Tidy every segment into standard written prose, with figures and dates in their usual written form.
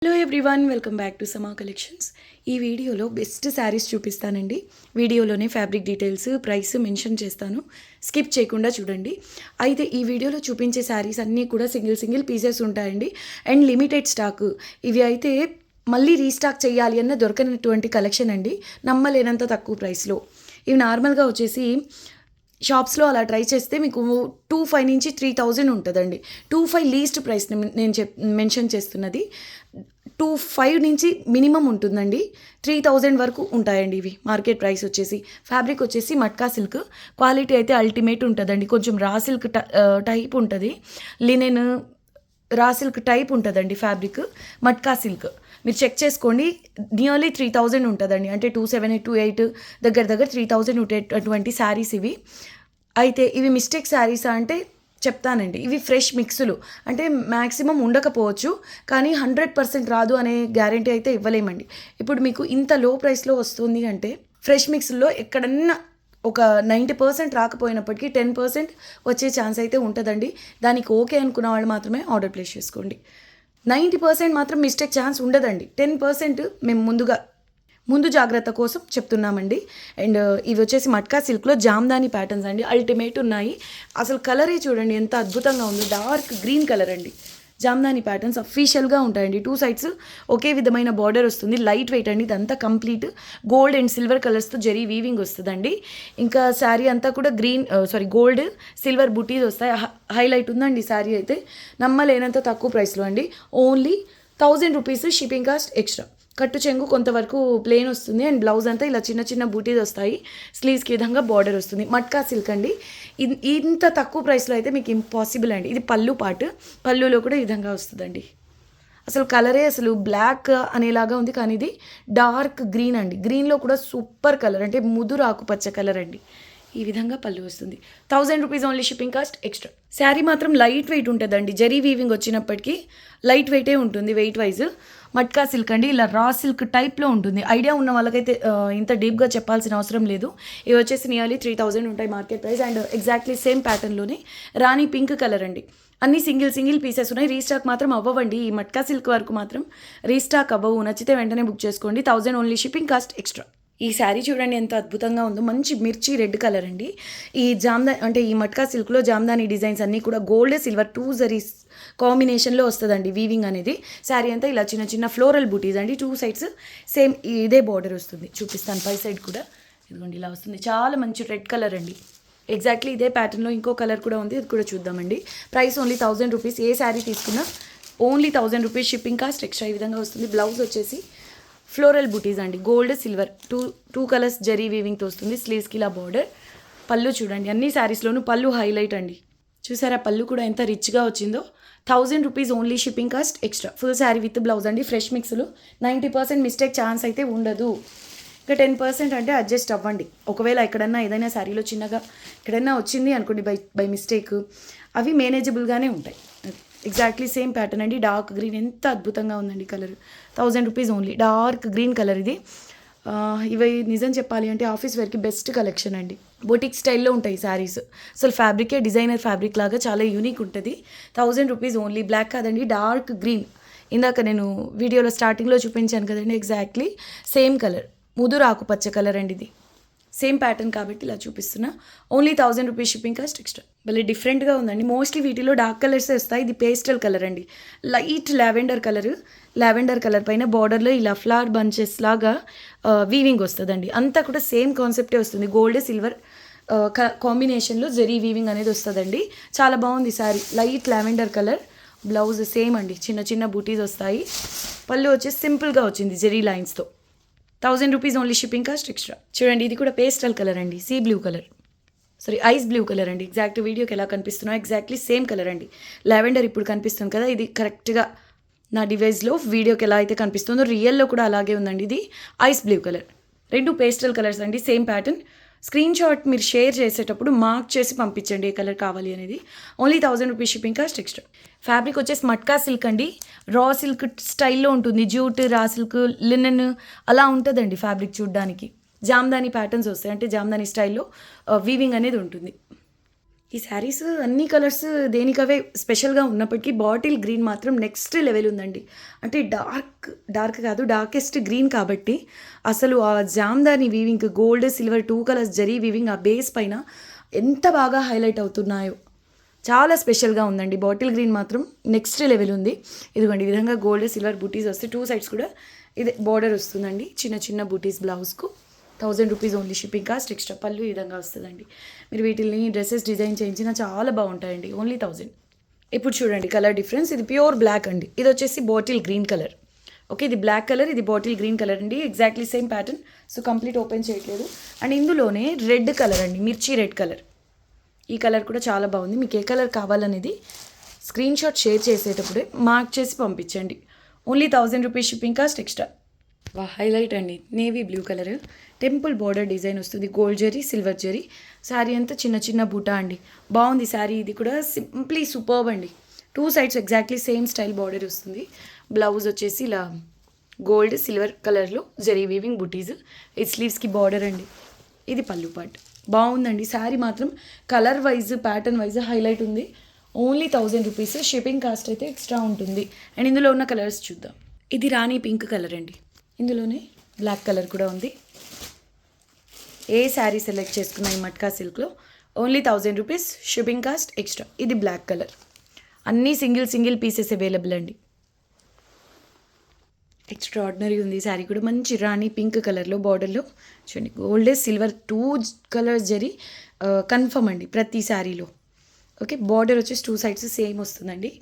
Hello everyone, welcome back to సమా collections. ఈ వీడియోలో బెస్ట్ శారీస్ చూపిస్తానండి. వీడియోలోనే ఫ్యాబ్రిక్ డీటెయిల్స్, ప్రైస్ మెన్షన్ చేస్తాను. స్కిప్ చేయకుండా చూడండి. అయితే ఈ వీడియోలో చూపించే శారీస్ అన్నీ కూడా సింగిల్ పీసెస్ ఉంటాయండి అండ్ లిమిటెడ్ స్టాక్. ఇవి అయితే మళ్ళీ రీస్టాక్ చేయాలి అన్న దొరకనటువంటి కలెక్షన్ అండి, నమ్మలేనంత తక్కువ ప్రైస్లో. ఇవి నార్మల్గా వచ్చేసి షాప్స్లో అలా ట్రై చేస్తే మీకు 2500 నుంచి 3000 ఉంటుందండి. 2500 లీస్ట్ ప్రైస్ నేను మెన్షన్ చేస్తున్నది. 2500 నుంచి మినిమం ఉంటుందండి. 3000 వరకు ఉంటాయండి ఇవి మార్కెట్ ప్రైస్ వచ్చేసి. ఫ్యాబ్రిక్ వచ్చేసి మట్కా సిల్క్, క్వాలిటీ అయితే అల్టిమేట్ ఉంటుందండి. కొంచెం రా సిల్క్ టైప్ ఉంటుంది, లినెన్ రా సిల్క్ టైప్ ఉంటుందండి ఫ్యాబ్రిక్. మట్కా సిల్క్ మీరు చెక్ చేసుకోండి, నియర్లీ 3000 ఉంటుందండి. అంటే 2728 దగ్గర 3000 ఉండేటటువంటి శారీస్ ఇవి. అయితే ఇవి మిస్టేక్ శారీసా అంటే చెప్తానండి. ఇవి ఫ్రెష్ మిక్సులు, అంటే మ్యాక్సిమం ఉండకపోవచ్చు, కానీ 100% రాదు అనే గ్యారంటీ అయితే ఇవ్వలేమండి. ఇప్పుడు మీకు ఇంత లో ప్రైస్లో వస్తుంది అంటే ఫ్రెష్ మిక్స్లో ఎక్కడన్నా ఒక 90% రాకపోయినప్పటికీ 10% వచ్చే ఛాన్స్ అయితే ఉంటుందండి. దానికి ఓకే అనుకున్న వాళ్ళు మాత్రమే ఆర్డర్ ప్లేస్ చేసుకోండి. 90% మాత్రం మిస్టేక్ ఛాన్స్ ఉండదండి. 10% మేము ముందు జాగ్రత్త కోసం చెప్తున్నామండి. అండ్ ఇవి వచ్చేసి మట్కా సిల్క్లో జామ్దాని ప్యాటర్న్స్ అండి, అల్టిమేట్ ఉన్నాయి. అసలు కలరే చూడండి ఎంత అద్భుతంగా ఉందో, డార్క్ గ్రీన్ కలర్ అండి. జామ్దాని ప్యాటర్న్స్ అఫీషియల్గా ఉంటాయండి. 2 sides ఒకే విధమైన బార్డర్ వస్తుంది. లైట్ వెయిట్ అండి, ఇదంతా కంప్లీట్ గోల్డ్ అండ్ సిల్వర్ కలర్స్తో జరీ వీవింగ్ వస్తుందండి. ఇంకా శారీ అంతా కూడా గోల్డ్ సిల్వర్ బుటీస్ వస్తాయి. హైలైట్ ఉందండి శారీ అయితే, నమ్మలేనంత తక్కువ ప్రైస్లో అండి. Only 1000 rupees shipping cost extra. కట్టు చెంగు కొంతవరకు ప్లెయిన్ వస్తుంది అండ్ బ్లౌజ్ అంతా ఇలా చిన్న బూటీస్ వస్తాయి. స్లీవ్స్కి విధంగా బార్డర్ వస్తుంది. మట్కా సిల్క్ అండి. ఇంత తక్కువ ప్రైస్లో అయితే మీకు ఇంపాసిబుల్ అండి. ఇది పళ్ళు పార్ట్, పళ్ళులో కూడా ఈ విధంగా వస్తుందండి. అసలు కలరే అసలు బ్లాక్ అనేలాగా ఉంది, కానీ ఇది డార్క్ గ్రీన్ అండి. గ్రీన్లో కూడా సూపర్ కలర్, అంటే ముదురు ఆకుపచ్చ కలర్ అండి. ఈ విధంగా పళ్ళు వస్తుంది. 1000 rupees only shipping cost extra. Sari మాత్రం లైట్ వెయిట్ ఉంటుందండి. జరీ వీవింగ్ వచ్చినప్పటికీ లైట్ వెయిటే ఉంటుంది వెయిట్ వైజ్. మట్కా సిల్క్ అండి, ఇలా రా సిల్క్ టైప్లో ఉంటుంది. ఐడియా ఉన్న వాళ్ళకైతే ఇంత డీప్గా చెప్పాల్సిన అవసరం లేదు. ఇవి వచ్చేసి నియర్లీ 3000 ఉంటాయి market price. And exactly same ప్యాటర్న్లోనే రాణి పింక్ కలర్ అండి. అన్ని సింగిల్ పీసెస్ ఉన్నాయి. రీస్టాక్ మాత్రం అవ్వండి. ఈ మట్కా సిల్క్ వరకు మాత్రం రీస్టాక్ అవ్వవు. నచ్చితే వెంటనే బుక్ చేసుకోండి. 1000 ఓన్లీ షిప్పింగ్ కాస్ట్ ఎక్స్ట్రా. ఈ శారీ చూడండి ఎంత అద్భుతంగా ఉందో, మంచి మిర్చి రెడ్ కలర్ అండి. ఈ ఈ మట్కా సిల్క్లో జామ్దాని డిజైన్స్ అన్నీ కూడా గోల్డ్ సిల్వర్ 2 జరీస్ కాంబినేషన్లో వస్తుందండి వీవింగ్ అనేది. శారీ అంతా ఇలా చిన్న ఫ్లోరల్ బూటీస్ అండి. 2 sides సేమ్ ఇదే బార్డర్ వస్తుంది. చూపిస్తాను పై సైడ్ కూడా, ఇదిగోండి ఇలా వస్తుంది. చాలా మంచి రెడ్ కలర్ అండి. ఎగ్జాక్ట్లీ ఇదే ప్యాటర్న్లో ఇంకో కలర్ కూడా ఉంది, అది కూడా చూద్దామండి. Price only 1000 rupees. ఏ శారీ తీసుకున్నా only 1000 rupees shipping cost extra. ఈ విధంగా వస్తుంది. బ్లౌజ్ వచ్చేసి ఫ్లోరల్ బూటీస్ అండి, gold silver two colours zari వీవింగ్తో వస్తుంది. స్లీవ్స్కి ఇలా బార్డర్. పళ్ళు చూడండి, అన్ని శారీస్లోనూ పళ్ళు హైలైట్ అండి. చూసారా పళ్ళు కూడా ఎంత రిచ్గా వచ్చిందో. 1000 rupees only shipping cost extra. Full sari with blouse అండి. ఫ్రెష్ మిక్స్లు. 90% మిస్టేక్ ఛాన్స్ అయితే ఉండదు. ఇంకా 10% అంటే అడ్జస్ట్ అవ్వండి. ఒకవేళ ఎక్కడన్నా ఏదైనా శారీలో చిన్నగా ఎక్కడన్నా వచ్చింది అనుకోండి బై మిస్టేక్, అవి మేనేజబుల్గానే ఉంటాయి. ఎగ్జాక్ట్లీ సేమ్ ప్యాటర్న్ అండి. డార్క్ గ్రీన్ ఎంత అద్భుతంగా ఉందండి colour. 1000 rupees only. Dark green colour ఇది. ఇవి నిజం చెప్పాలి అంటే ఆఫీస్ వేర్కి బెస్ట్ కలెక్షన్ అండి. బొటిక్ స్టైల్లో ఉంటాయి శారీస్. అసలు ఫ్యాబ్రికే డిజైనర్ ఫ్యాబ్రిక్ లాగా చాలా యూనిక్ ఉంటుంది. 1000 రూపీస్ ఓన్లీ. బ్లాక్ కాదండి, డార్క్ గ్రీన్. ఇందాక నేను వీడియోలో స్టార్టింగ్లో చూపించాను కదండి, ఎగ్జాక్ట్లీ సేమ్ కలర్. ముదురు ఆకుపచ్చ కలర్ అండి ఇది. సేమ్ ప్యాటర్న్ కాబట్టి ఇలా చూపిస్తున్నా. Only 1000 rupees shipping cost extra. భలే డిఫరెంట్గా ఉందండి. మోస్ట్లీ వీటిలో డార్క్ కలర్స్ వస్తాయి. ఇది పేస్టల్ కలర్ అండి, లైట్ లావెండర్ కలర్ పైన బార్డర్లో ఇలా ఫ్లవర్ బంచెస్ లాగా వీవింగ్ వస్తుందండి. అంతా కూడా సేమ్ కాన్సెప్టే వస్తుంది. గోల్డ్ సిల్వర్ కాంబినేషన్లో జరీ వీవింగ్ అనేది వస్తుందండి. చాలా బాగుంది sari. Light lavender colour. Blouse same అండి, చిన్న బూటీస్ వస్తాయి. పళ్ళు వచ్చేసి సింపుల్గా వచ్చింది జరీ లైన్స్తో. 1000 rupees only shipping cost extra. చూడండి ఇది కూడా పేస్టల్ కలర్ అండి, ఐస్ బ్లూ కలర్ అండి. ఎగ్జాక్ట్ వీడియోకి ఎలా కనిపిస్తున్నాయో ఎగ్జాక్ట్లీ సేమ్ కలర్ అండి. లావెండర్ ఇప్పుడు కనిపిస్తుంది కదా, ఇది కరెక్ట్గా నా డివైస్లో వీడియోకి ఎలా అయితే కనిపిస్తుందో రియల్లో కూడా అలాగే ఉందండి. ఇది ice blue colour. 2 pastel colours అండి, సేమ్ ప్యాటర్న్. స్క్రీన్ షాట్ మీరు షేర్ చేసేటప్పుడు మార్క్ చేసి పంపించండి ఏ కలర్ కావాలి అనేది. Only 1000 rupees shipping cost extra. Fabric వచ్చేసి మట్కా సిల్క్ అండి. రా సిల్క్ స్టైల్లో ఉంటుంది. జూట్, రా సిల్క్, లినెన్ అలా ఉంటుందండి ఫ్యాబ్రిక్ చూడడానికి. జామ్దాని ప్యాటర్న్స్ వస్తాయి, అంటే జామ్దాని స్టైల్లో వీవింగ్ అనేది ఉంటుంది. ఈ శారీస్ అన్ని కలర్స్ దేనికవే స్పెషల్గా ఉన్నప్పటికీ బాటిల్ గ్రీన్ మాత్రం నెక్స్ట్ లెవెల్ ఉందండి. అంటే డార్క్ కాదు, డార్కెస్ట్ గ్రీన్ కాబట్టి అసలు ఆ Jamdani weaving, gold silver 2 colours zari weaving ఆ బేస్ పైన ఎంత బాగా హైలైట్ అవుతున్నాయో. చాలా స్పెషల్గా ఉందండి. బాటిల్ గ్రీన్ మాత్రం నెక్స్ట్ లెవెల్ ఉంది. ఇదిగోండి ఈ విధంగా గోల్డ్ సిల్వర్ బూటీస్ వస్తే 2 సైడ్స్ కూడా ఇదే బార్డర్ వస్తుందండి. చిన్న చిన్న బూటీస్ బ్లౌజ్కు 1000 rupees only shipping cost extra. పళ్ళు ఈ విధంగా వస్తుందండి. మీరు వీటిని డ్రెస్సెస్ డిజైన్ చేయించినా చాలా బాగుంటాయండి. ఓన్లీ 1000. ఇప్పుడు చూడండి కలర్ డిఫరెన్స్. ఇది ప్యూర్ బ్లాక్ అండి. ఇది వచ్చేసి బాటిల్ గ్రీన్ కలర్. ఓకే, ఇది బ్లాక్ కలర్, ఇది బాటిల్ గ్రీన్ కలర్ అండి. Exactly same pattern. So complete open చేయట్లేదు. అండ్ ఇందులోనే రెడ్ కలర్ అండి, మిర్చి రెడ్ కలర్. ఈ కలర్ కూడా చాలా బాగుంది. మీకు ఏ కలర్ కావాలనేది స్క్రీన్ షాట్ షేర్ చేసేటప్పుడే మార్క్ చేసి పంపించండి. Only 1000 rupees shipping cost extra. Highlight అండి, navy blue colour, temple border design వస్తుంది. Gold zari, silver zari. శారీ అంతా చిన్న చిన్న బూటా అండి. బాగుంది శారీ. ఇది కూడా సింప్లీ సూపర్బ్ అండి. 2 sides exactly same style border వస్తుంది. బ్లౌజ్ వచ్చేసి ఇలా గోల్డ్ సిల్వర్ కలర్లో జరీ వీవింగ్ బుటీస్. ఇది స్లీవ్స్కి బార్డర్ అండి. ఇది పళ్ళు పార్ట్. బాగుందండి శారీ మాత్రం. Colour wise, pattern wise highlight ఉంది. Only 1000 rupees. షిప్పింగ్ కాస్ట్ అయితే ఎక్స్ట్రా ఉంటుంది. అండ్ ఇందులో ఉన్న కలర్స్ చూద్దాం. ఇది రాణి పింక్ కలర్ అండి. ఇందులోనే బ్లాక్ కలర్ కూడా ఉంది. ఏ శారీ సెలెక్ట్ చేసుకున్న ఈ మట్కా సిల్క్లో only 1000 rupees. Shipping cost extra. ఇది బ్లాక్ కలర్. అన్నీ సింగిల్ పీసెస్ అవైలబుల్ అండి. ఎక్స్ట్రా ఆర్డినరీ ఉంది శారీ కూడా. మంచి రాణి పింక్ కలర్లో బార్డర్లో చూడండి gold silver 2 colours zari confirm అండి ప్రతి శారీలో. ఓకే, బార్డర్ వచ్చేసి 2 సైడ్స్ సేమ్ వస్తుందండి.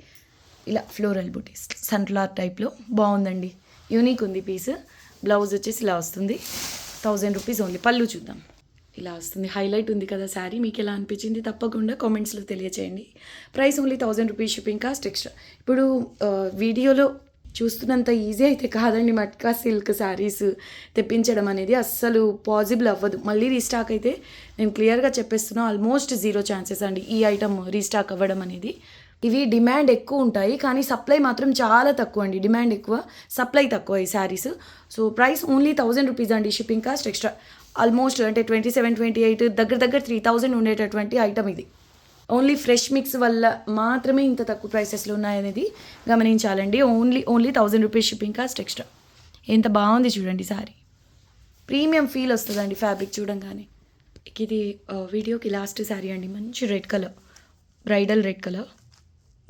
ఇలా ఫ్లోరల్ బూటీస్ సన్ఫ్లవర్ టైప్లో బాగుందండి. యూనిక్ ఉంది పీస్. బ్లౌజ్ వచ్చేసి ఇలా వస్తుంది. 1000 రూపీస్ ఓన్లీ. పళ్ళు చూద్దాం. ఇలా వస్తుంది. హైలైట్ ఉంది కదా శారీ. మీకు ఎలా అనిపించింది తప్పకుండా కామెంట్స్లో తెలియచేయండి. Price only 1000 rupees. Shipping cost extra. ఇప్పుడు వీడియోలో చూస్తున్నంత ఈజీ అయితే కాదండి మట్కా సిల్క్ శారీస్ తెప్పించడం అనేది. అస్సలు పాసిబుల్ అవ్వదు. మళ్ళీ రీస్టాక్ అయితే నేను క్లియర్గా చెప్పేస్తున్నా, ఆల్మోస్ట్ 0 ఛాన్సెస్ అండి ఈ ఐటమ్ రీస్టాక్ అవ్వడం అనేది. ఇవి డిమాండ్ ఎక్కువ ఉంటాయి కానీ సప్లై మాత్రం చాలా తక్కువ అండి. డిమాండ్ ఎక్కువ, సప్లై తక్కువ ఈ saris. So price only 1000 rupees అండి. Shipping cost extra. ఆల్మోస్ట్ అంటే 27, 28 దగ్గర 3000 ఉండేటటువంటి ఐటమ్ ఇది. ఓన్లీ ఫ్రెష్ మిక్స్ వల్ల మాత్రమే ఇంత తక్కువ ప్రైసెస్లో ఉన్నాయనేది గమనించాలండి. Only 1000 rupees shipping cost extra. ఎంత బాగుంది చూడండి శారీ. ప్రీమియం ఫీల్ వస్తుందండి ఫ్యాబ్రిక్ చూడంగానే. ఇది వీడియోకి లాస్ట్ శారీ అండి. మంచి red colour, bridal red colour,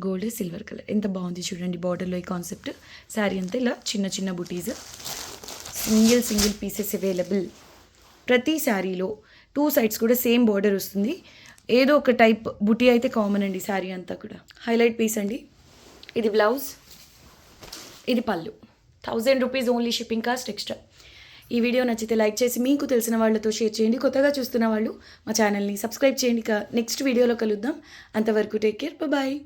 gold silver colour. ఎంత బాగుంది చూడండి బార్డర్లో ఈ కాన్సెప్ట్. శారీ అంతా ఇలా చిన్న చిన్న బుటీస్. Single pieces available. ప్రతి శారీలో 2 సైడ్స్ కూడా సేమ్ బార్డర్ వస్తుంది. ఏదో ఒక టైప్ బుటీ అయితే కామన్ అండి శారీ అంతా కూడా. హైలైట్ పీస్ అండి. ఇది బ్లౌజ్, ఇది పళ్ళు. 1000 rupees only. Shipping cost extra. ఈ వీడియో నచ్చితే లైక్ చేసి మీకు తెలిసిన వాళ్ళతో షేర్ చేయండి. కొత్తగా చూస్తున్న వాళ్ళు మా ఛానల్ని సబ్స్క్రైబ్ చేయండి. నెక్స్ట్ వీడియోలో కలుద్దాం. అంతవరకు టేక్ కేర్, బాయ్.